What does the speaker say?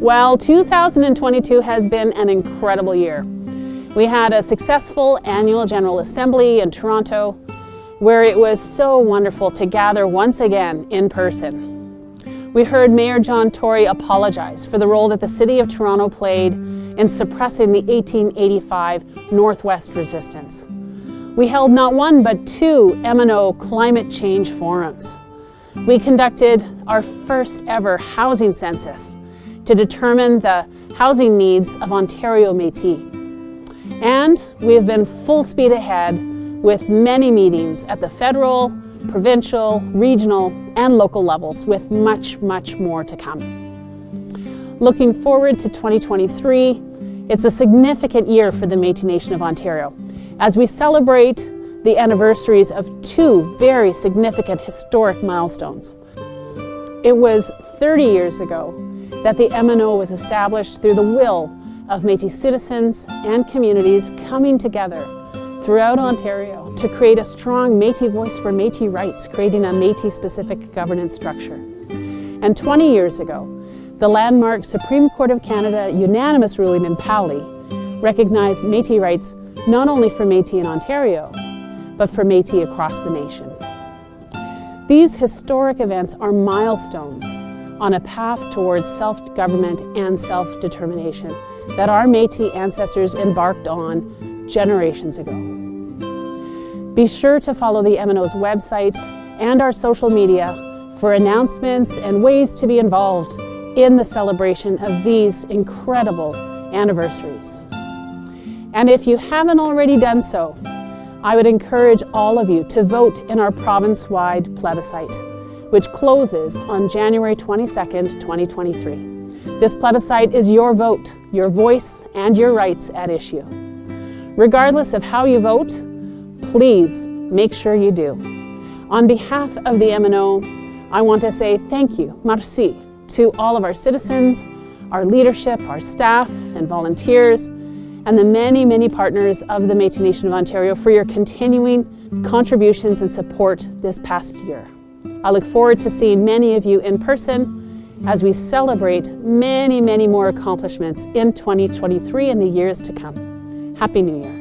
Well, 2022 has been an incredible year. We had a successful annual General Assembly in Toronto, where it was so wonderful to gather once again in person. We heard Mayor John Tory apologize for the role that the City of Toronto played in suppressing the 1885 Northwest resistance. We held not one but two MNO climate change forums. We conducted our first ever housing census to determine the housing needs of Ontario Métis. And we have been full speed ahead with many meetings at the federal, provincial, regional, and local levels, with much, much more to come. Looking forward to 2023, it's a significant year for the Métis Nation of Ontario as we celebrate the anniversaries of two very significant historic milestones. It was 30 years ago that the MNO was established through the will of Métis citizens and communities coming together throughout Ontario to create a strong Métis voice for Métis rights, creating a Métis-specific governance structure. And 20 years ago, the landmark Supreme Court of Canada unanimous ruling in Pali recognized Métis rights not only for Métis in Ontario, but for Métis across the nation. These historic events are milestones on a path towards self-government and self-determination that our Métis ancestors embarked on generations ago. Be sure to follow the MNO's website and our social media for announcements and ways to be involved in the celebration of these incredible anniversaries. And if you haven't already done so, I would encourage all of you to vote in our province-wide plebiscite, which closes on January 22nd, 2023. This plebiscite is your vote, your voice, and your rights at issue. Regardless of how you vote, please make sure you do. On behalf of the MNO, I want to say thank you, merci, to all of our citizens, our leadership, our staff and volunteers, and the many, many partners of the Métis Nation of Ontario for your continuing contributions and support this past year. I look forward to seeing many of you in person as we celebrate many, many more accomplishments in 2023 and the years to come. Happy New Year.